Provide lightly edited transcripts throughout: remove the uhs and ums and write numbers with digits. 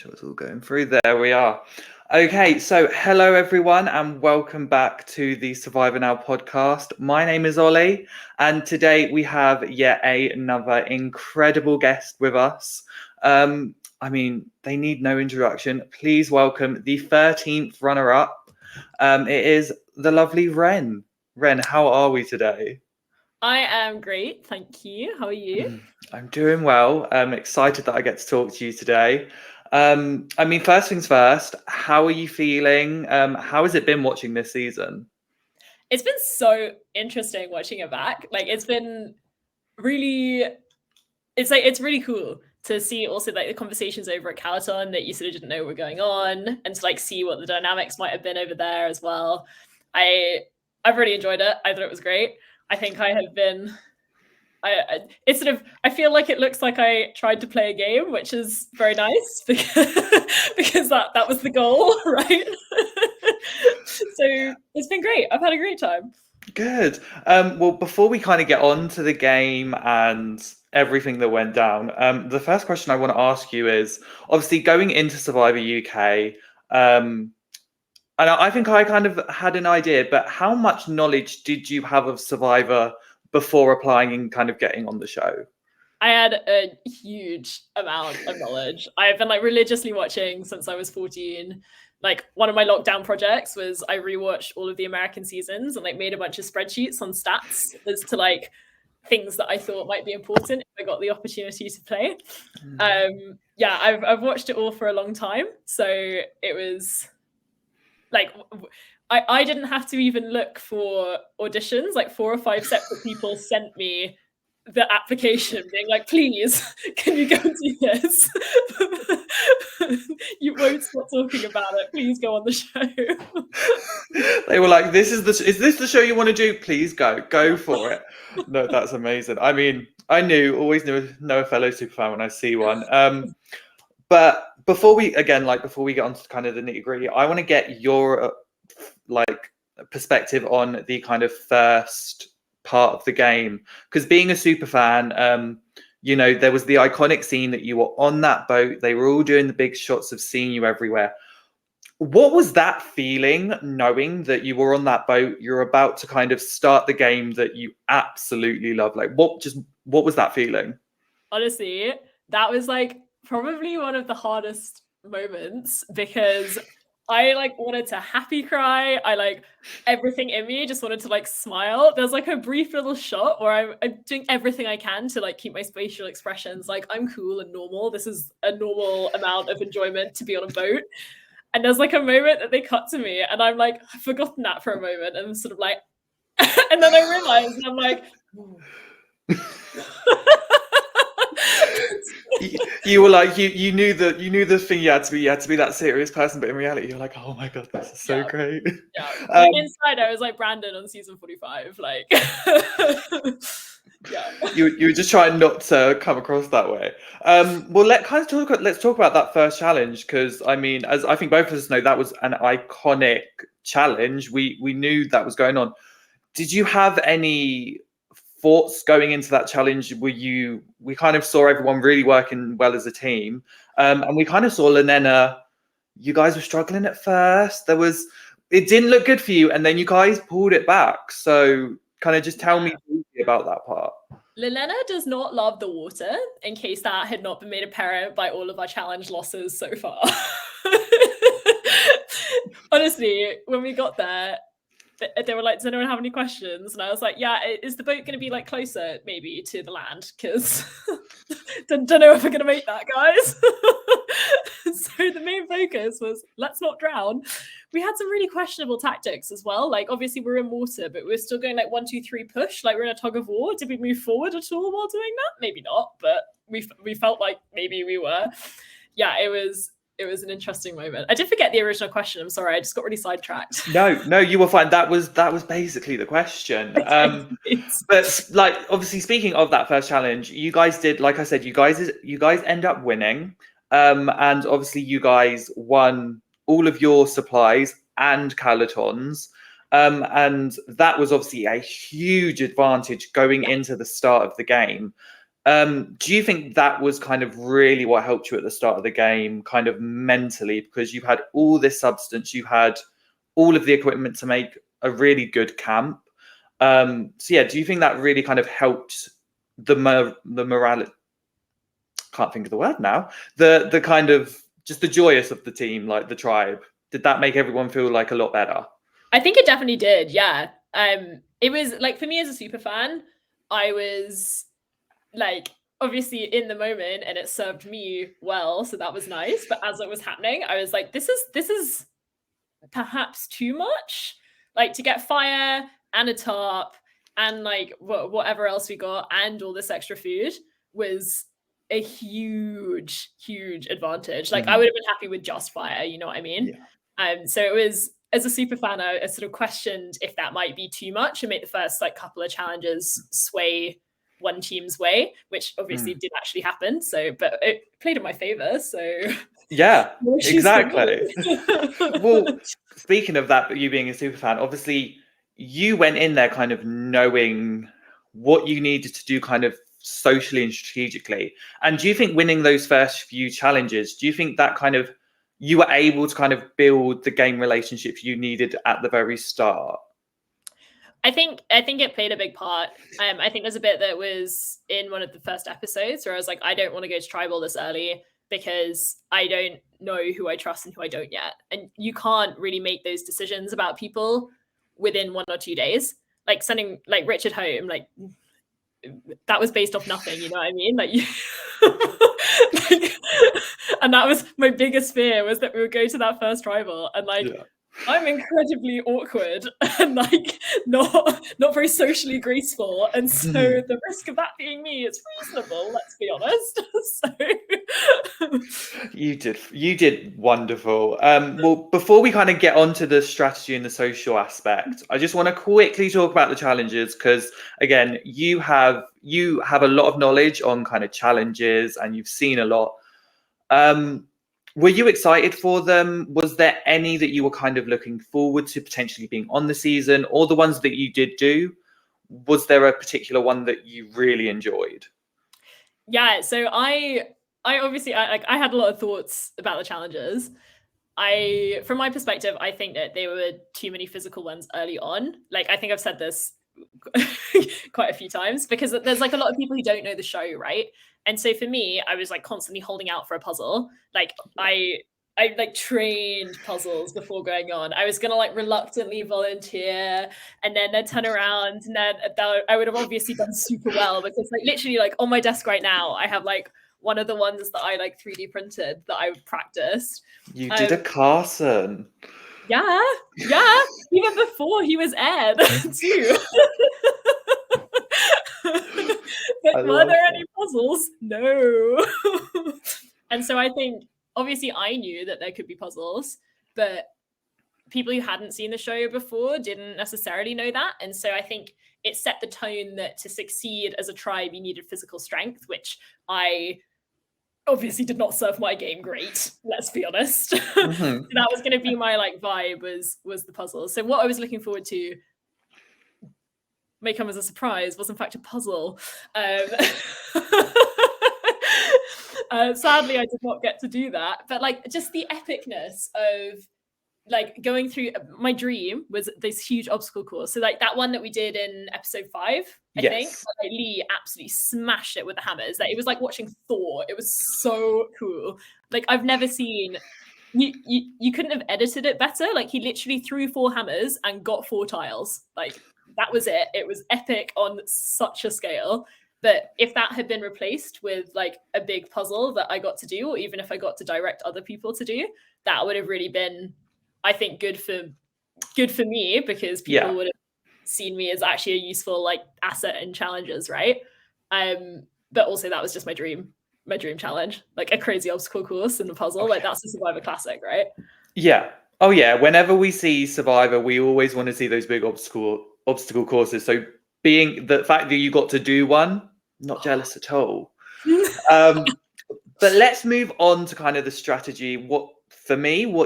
sure it's all going through. There we are. Okay, so hello everyone and welcome back to the Survivor Now podcast. My name is Ollie and today we have yet another incredible guest with us. They need no introduction. Please welcome the 13th runner-up. It is the lovely Ren. Ren, how are we today? I am great, thank you. How are you? I'm doing well. I'm excited that I get to talk to you today. First things first, how are you feeling? How has it been watching this season? It's been so interesting watching it back. It's really cool to see also the conversations over at Calaton that you sort of didn't know were going on, and to see what the dynamics might have been over there as well. I've really enjoyed it. I thought it was great. I think I have been. I feel like it looks like I tried to play a game, which is very nice because that was the goal, right? So it's been great. I've had a great time. Good. Well, before we kind of get on to the game and everything that went down, the first question I want to ask you is, obviously going into Survivor UK, and I think I kind of had an idea, but how much knowledge did you have of Survivor before applying and kind of getting on the show? I had a huge amount of knowledge. I've been religiously watching since I was 14. One of my lockdown projects was I rewatched all of the American seasons and made a bunch of spreadsheets on stats as to things that I thought might be important if I got the opportunity to play. I've watched it all for a long time, so it was I didn't have to even look for auditions. 4 or 5 separate people sent me the application being please, can you go do this? You won't stop talking about it. Please go on the show. They were like, is this the show you want to do? Please go for it. No, that's amazing. I mean, always know a fellow superfan when I see one. But before we get on to kind of the nitty gritty, I want to get your perspective on the kind of first part of the game, because being a super fan, there was the iconic scene that you were on that boat. They were all doing the big shots of seeing you everywhere. What was that feeling, knowing that you were on that boat, you're about to kind of start the game that you absolutely love? What was that feeling? Honestly, that was probably one of the hardest moments, because I wanted to happy cry. Everything in me just wanted to smile. There's a brief little shot where I'm doing everything I can to keep my facial expressions I'm cool and normal. This is a normal amount of enjoyment to be on a boat. And there's a moment that they cut to me and I'm I've forgotten that for a moment, and I'm sort of and then I realized and I'm you were you knew the thing you had to be that serious person, but in reality you're oh my god, this is so great. Yeah. Inside I was Brandon on season 45. Yeah. You were just trying not to come across that way. Well, let's talk about that first challenge, because as I think both of us know, that was an iconic challenge. We knew that was going on. Did you have any thoughts going into that challenge? We kind of saw everyone really working well as a team, and we kind of saw Lenena, you guys were struggling at first. It didn't look good for you, and then you guys pulled it back. So kind of just tell me about that part. Lenena does not love the water, in case that had not been made apparent by all of our challenge losses so far. Honestly, when we got there, they were does anyone have any questions? And I was yeah, is the boat going to be closer maybe to the land? Because don't know if we're going to make that, guys. So the main focus was let's not drown. We had some really questionable tactics as well. Obviously we're in water, but we're still going 1, 2, 3 push. We're in a tug of war. Did we move forward at all while doing that? Maybe not, but we felt maybe we were. Yeah, it was an interesting moment. I did forget the original question. I'm sorry. I just got really sidetracked. No, you were fine. That was basically the question. But obviously, speaking of that first challenge, you guys did, like I said, you guys end up winning. And obviously you guys won all of your supplies and Calatons. And that was obviously a huge advantage going into the start of the game. Do you think that was kind of really what helped you at the start of the game, kind of mentally, because you had all this substance, you had all of the equipment to make a really good camp? So yeah, do you think that really kind of helped the morale? Can't think of the word now. The kind of just the joyous of the team, like the tribe. Did that make everyone feel like a lot better? I think it definitely did. Yeah. It was like, for me as a super fan, I was like obviously in the moment, and it served me well, so that was nice. But as it was happening, I was like, this is perhaps too much. Like, to get fire and a tarp and like whatever else we got and all this extra food was a huge advantage. Like, I would have been happy with just fire, you know what I mean? Yeah. So it was, as a super fan, I sort of questioned if that might be too much and make the first like couple of challenges sway one team's way, which obviously did actually happen. So, but it played in my favor. So yeah, no issues for me. exactly. Well, speaking of that, you being a super fan, obviously you went in there kind of knowing what you needed to do kind of socially and strategically. And do you think winning those first few challenges, do you think that kind of you were able to kind of build the game relationships you needed at the very start? I think it played a big part. I think there's a bit that was in one of the first episodes where I was like, I don't want to go to tribal this early because I don't know who I trust and who I don't yet. And you can't really make those decisions about people within 1 or 2 days. Like sending like Richard home, like that was based off nothing, you know what I mean? Like, like, and that was my biggest fear, was that we would go to that first tribal and like I'm incredibly awkward and like not very socially graceful, and so the risk of that being me is reasonable, let's be honest. So you did wonderful. Well, before we kind of get onto the strategy and the social aspect, I just want to quickly talk about the challenges, because again, you have a lot of knowledge on kind of challenges and you've seen a lot. Were you excited for them? Was there any that you were kind of looking forward to potentially being on the season, or the ones that you did do? Was there a particular one that you really enjoyed? Yeah, so I obviously I had a lot of thoughts about the challenges. From my perspective, I think that there were too many physical ones early on. Like, I think I've said this quite a few times, because there's like a lot of people who don't know the show, right? And so for me, I was like constantly holding out for a puzzle. Like I like trained puzzles before going on. I was gonna like reluctantly volunteer, and then I'd turn around, and then I would have obviously done super well, because like literally like on my desk right now, I have like one of the ones that I like 3D printed that I practiced. You did a Carson. Yeah, even before he was aired too. But were there any puzzles? No. And so I think obviously I knew that there could be puzzles, but people who hadn't seen the show before didn't necessarily know that. And so I think it set the tone that to succeed as a tribe, you needed physical strength, which I obviously did not serve my game great, let's be honest. So that was going to be my like vibe, was the puzzle. So what I was looking forward to may come as a surprise was in fact a puzzle. Sadly, I did not get to do that, but like just the epicness of like going through. My dream was this huge obstacle course. So like that one that we did in episode 5, I think, like, Lee absolutely smashed it with the hammers. Like, it was like watching Thor. It was so cool. Like, I've never seen. You couldn't have edited it better. Like, he literally threw 4 hammers and got 4 tiles. Like, that was it. It was epic on such a scale. But if that had been replaced with like a big puzzle that I got to do, or even if I got to direct other people to do, that would have really been, I think, good for me, because people would have seen me as actually a useful like asset in challenges, right? But also that was just my dream challenge, like a crazy obstacle course and a puzzle. Like, that's a Survivor classic, right? Yeah. Oh yeah. Whenever we see Survivor, we always want to see those big obstacle courses. So being the fact that you got to do one, not jealous at all. But let's move on to kind of the strategy. What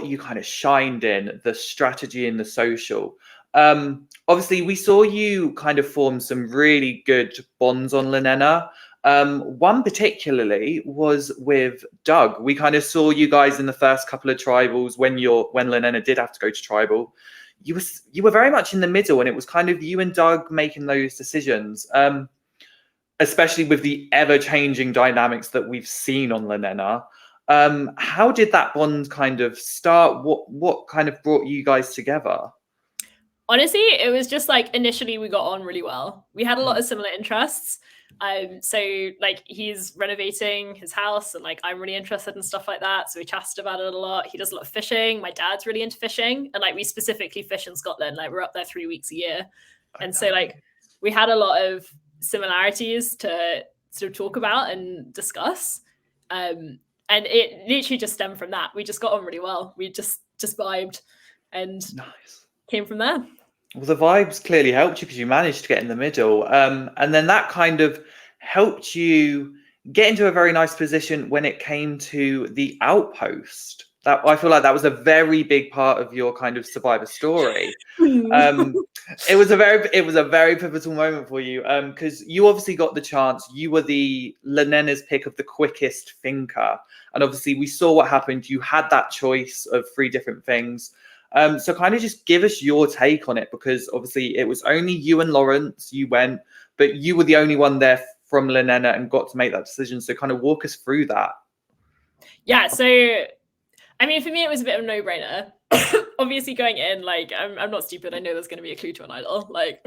you kind of shined in, the strategy and the social. Obviously, we saw you kind of form some really good bonds on Lenena. One particularly was with Doug. We kind of saw you guys in the first couple of tribals when Lenena did have to go to tribal. You were very much in the middle, and it was kind of you and Doug making those decisions. Especially with the ever-changing dynamics that we've seen on Lenena. How did that bond kind of start? What kind of brought you guys together? Honestly, it was just like initially we got on really well. We had a lot of similar interests. So like he's renovating his house and like I'm really interested in stuff like that. So we chatted about it a lot. He does a lot of fishing. My dad's really into fishing. And like we specifically fish in Scotland. Like we're up there 3 weeks a year. And so like we had a lot of similarities to sort of talk about and discuss. And it literally just stemmed from that. We just got on really well. We just vibed and came from there. Well, the vibes clearly helped you because you managed to get in the middle. And then that kind of helped you get into a very nice position when it came to the outpost. That I feel like that was a very big part of your kind of survivor story. It was a very pivotal moment for you because you obviously got the chance. You were the Lenena's pick of the quickest thinker, and obviously we saw what happened. You had that choice of 3 different things. So kind of just give us your take on it, because obviously it was only you and Lawrence. You went, but you were the only one there from Lenena and got to make that decision. So kind of walk us through that. Yeah. So, I mean, for me, it was a bit of a no-brainer. Obviously, going in, like, I'm not stupid. I know there's going to be a clue to an idol. Like,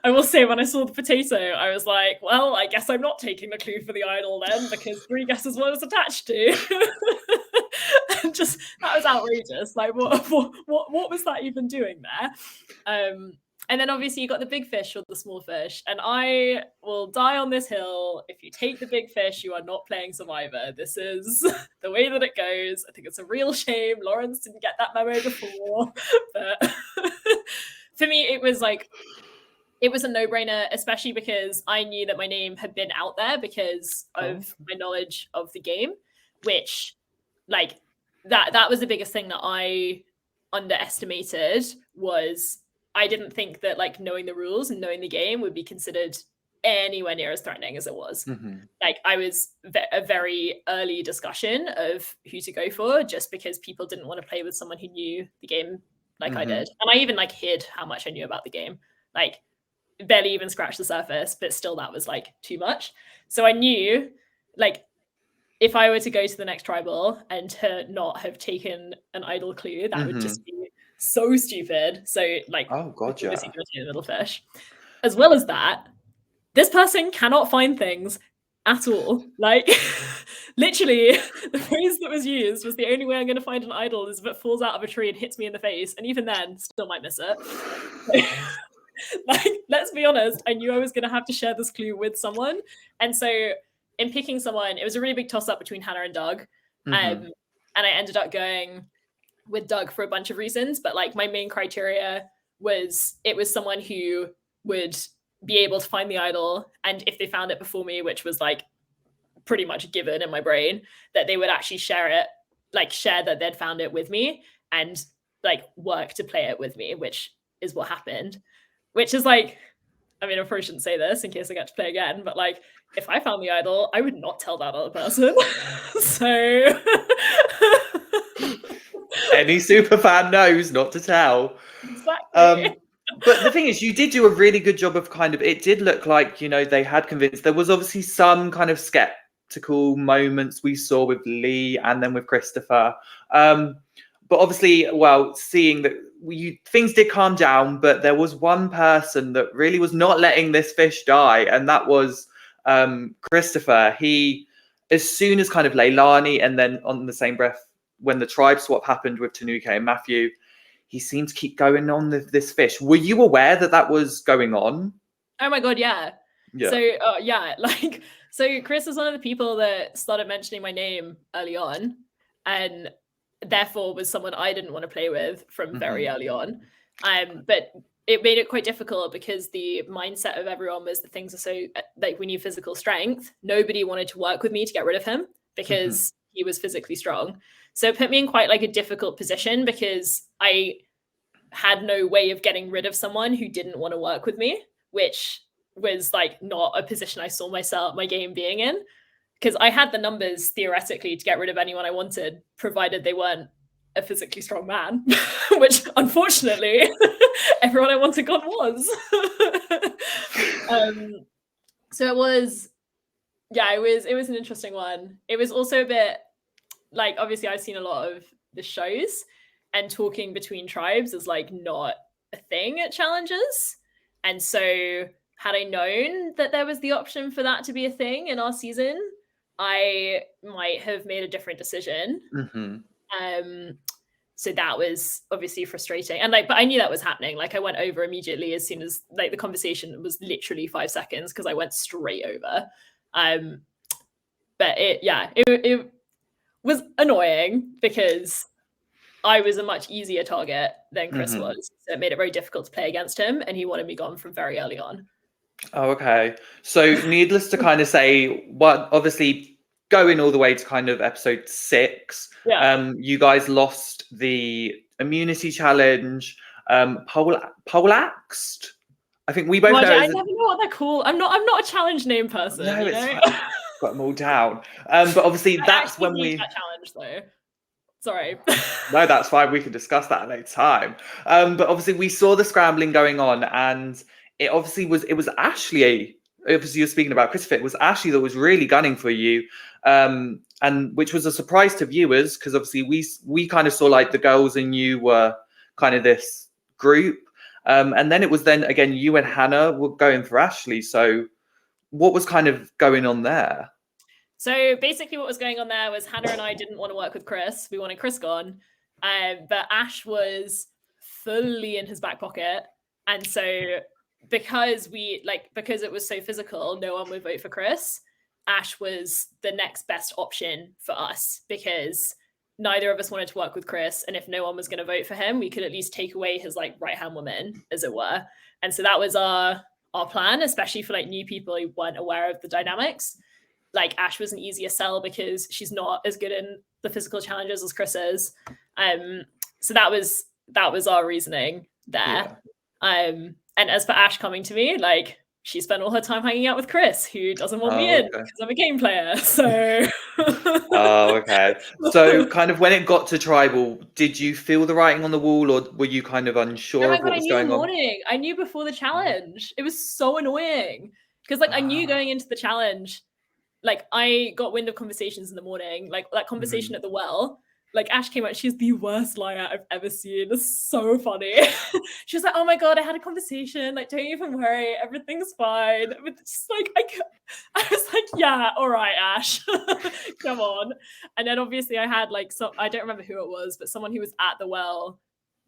I will say, when I saw the potato, I was like, well, I guess I'm not taking the clue for the idol then, because 3 guesses what it's attached to. And just that was outrageous. Like, what was that even doing there? And then obviously you got the big fish or the small fish. And I will die on this hill. If you take the big fish, you are not playing Survivor. This is the way that it goes. I think it's a real shame Lawrence didn't get that memo before. But for me, it was a no-brainer, especially because I knew that my name had been out there because of my knowledge of the game, which like that was the biggest thing that I underestimated. Was I didn't think that like knowing the rules and knowing the game would be considered anywhere near as threatening as it was. Like I was a very early discussion of who to go for, just because people didn't want to play with someone who knew the game like I did. And I even like hid how much I knew about the game, like barely even scratched the surface, but still that was like too much. So I knew like if I were to go to the next tribal and to not have taken an idol clue, that would just be so stupid. So like, obviously going to the middle fish. As well as that, this person cannot find things at all. Like literally the phrase that was used was, the only way I'm going to find an idol is if it falls out of a tree and hits me in the face. And even then still might miss it. Like, let's be honest, I knew I was going to have to share this clue with someone. And so in picking someone, it was a really big toss up between Hannah and Doug. And I ended up going with Doug for a bunch of reasons, but like my main criteria was it was someone who would be able to find the idol, and if they found it before me, which was like pretty much given in my brain, that they would actually share that they'd found it with me and like work to play it with me, which is what happened. Which is like, I mean, I probably shouldn't say this in case I get to play again, but like if I found the idol, I would not tell that other person. So any super fan knows not to tell. Exactly. But the thing is, you did do a really good job of kind of, it did look like, you know, they had convinced. There was obviously some kind of skeptical moments we saw with Lee and then with Christopher. But obviously, well, seeing that things did calm down, but there was one person that really was not letting this fish die, and that was Christopher. He, as soon as kind of Leilani, and then on the same breath, when the tribe swap happened with Tanuka and Matthew, he seemed to keep going on with this fish. Were you aware that that was going on? Oh my God, yeah. So, so Chris was one of the people that started mentioning my name early on, and therefore was someone I didn't want to play with from very early on. But it made it quite difficult because the mindset of everyone was that things are so, like, we need physical strength. Nobody wanted to work with me to get rid of him because he was physically strong. So it put me in quite like a difficult position because I had no way of getting rid of someone who didn't want to work with me, which was like not a position I saw my game being in, because I had the numbers theoretically to get rid of anyone I wanted, provided they weren't a physically strong man, which unfortunately everyone I wanted gone was. So it was an interesting one. It was also a bit like, obviously I've seen a lot of the shows, and talking between tribes is like not a thing at challenges. And so had I known that there was the option for that to be a thing in our season, I might have made a different decision. So that was obviously frustrating. And like, but I knew that was happening. Like I went over immediately as soon as like the conversation was literally 5 seconds, because I went straight over. But it was annoying because I was a much easier target than Chris was. So it made it very difficult to play against him, and he wanted me gone from very early on. Oh, okay. So needless to kind of say, what obviously going all the way to kind of episode 6, you guys lost the immunity challenge, poleaxed. I think we both know. I never know what they're called. I'm not a challenge name person. No, it's fine. Got them all down. But obviously that's when we that challenge though. Sorry. No, that's fine. We can discuss that another time. But obviously we saw the scrambling going on, and it was Ashley. Obviously you're speaking about Christopher. It was Ashley that was really gunning for you. And which was a surprise to viewers, because obviously we kind of saw like the girls and you were kind of this group. And then it was again you and Hannah were going for Ashley. So what was kind of going on there? So basically what was going on there was Hannah and I didn't want to work with Chris. We wanted Chris gone. But Ash was fully in his back pocket. And so because it was so physical, no one would vote for Chris. Ash was the next best option for us, because neither of us wanted to work with Chris. And if no one was going to vote for him, we could at least take away his like right-hand woman, as it were. And so that was our plan, especially for like new people who weren't aware of the dynamics. Like Ash was an easier sell because she's not as good in the physical challenges as Chris is. So that was our reasoning there. Yeah. And as for Ash coming to me, like she spent all her time hanging out with Chris, who doesn't want me in because I'm a game player. So okay. So kind of when it got to tribal, did you feel the writing on the wall, or were you kind of unsure of what was going on? I knew before the challenge. It was so annoying because like I knew going into the challenge, like I got wind of conversations in the morning, like that conversation at the well. Like Ash came out, she's the worst liar I've ever seen. It's so funny. She was like, "Oh my god, I had a conversation. Like, don't even worry, everything's fine." But just like I was like, "Yeah, all right, Ash, come on." And then obviously I had like I don't remember who it was, but someone who was at the well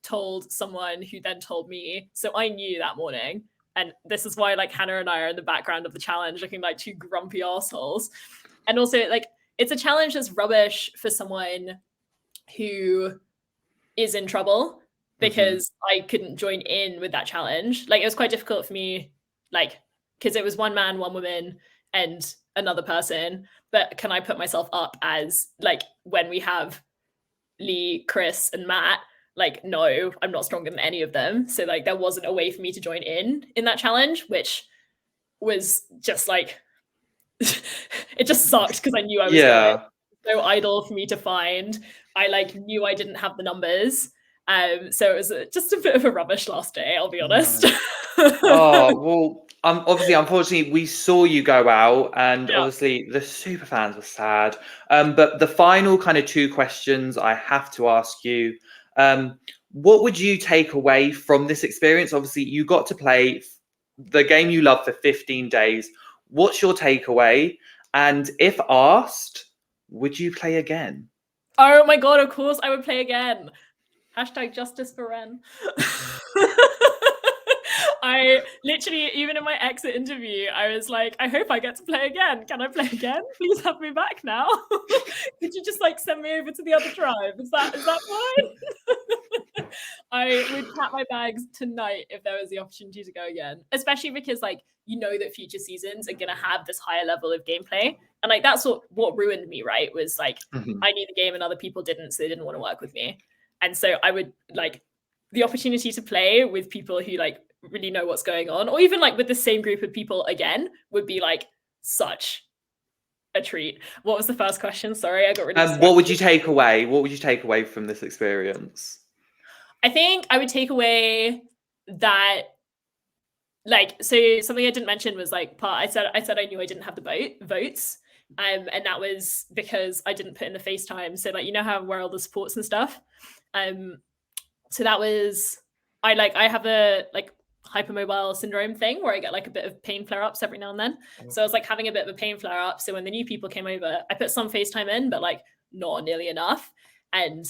told someone who then told me. So I knew that morning. And this is why like Hannah and I are in the background of the challenge looking like two grumpy assholes. And also like it's a challenge that's rubbish for someone who is in trouble, because I couldn't join in with that challenge. Like it was quite difficult for me, like because it was one man, one woman, and another person. But can I put myself up as like when we have Lee, Chris, and Matt? Like, no, I'm not stronger than any of them. So like there wasn't a way for me to join in that challenge, which was just like it just sucked because I knew I was so idle for me to find. I like knew I didn't have the numbers. So it was just a bit of a rubbish last day, I'll be honest. Oh, well, obviously, unfortunately, we saw you go out, and obviously the super fans were sad. But the final kind of 2 questions I have to ask you, what would you take away from this experience? Obviously, you got to play the game you love for 15 days. What's your takeaway? And if asked, would you play again? Oh my god, of course I would play again. Hashtag justice for Ren. I literally, even in my exit interview, I was like, I hope I get to play again. Can I play again? Please have me back now. Could you just like send me over to the other tribe? Is that fine? I would pack my bags tonight if there was the opportunity to go again, especially because like you know that future seasons are gonna have this higher level of gameplay, and like that's what ruined me, right? Was like I knew the game and other people didn't, so they didn't want to work with me, and so I would like the opportunity to play with people who like really know what's going on, or even like with the same group of people again, would be like such a treat. What was the first question? Sorry, I got really distracted. What would you take away? What would you take away from this experience? I think I would take away that, like, so something I didn't mention was like I said I knew I didn't have the votes. And that was because I didn't put in the FaceTime. So like, you know how where all the supports and stuff. So that was I have a like hypermobile syndrome thing where I get like a bit of pain flare-ups every now and then. So I was like having a bit of a pain flare-up. So when the new people came over, I put some FaceTime in, but like not nearly enough. And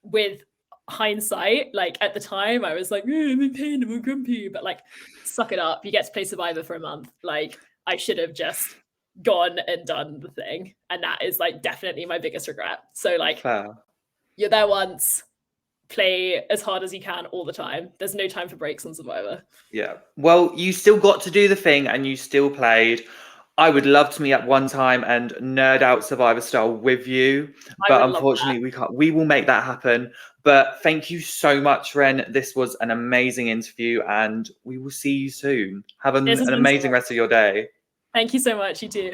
with hindsight, like at the time, I was like, I'm in pain, I'm grumpy, but like, suck it up. You get to play Survivor for a month. Like, I should have just gone and done the thing, and that is like definitely my biggest regret. So like, you're there once, play as hard as you can all the time. There's no time for breaks on Survivor. Yeah, well, you still got to do the thing and you still played. I would love to meet up one time and nerd out Survivor style with you, but unfortunately we can't. We will make that happen. But thank you so much, Ren. This was an amazing interview, and we will see you soon. Have an amazing rest of your day. Thank you so much. You too.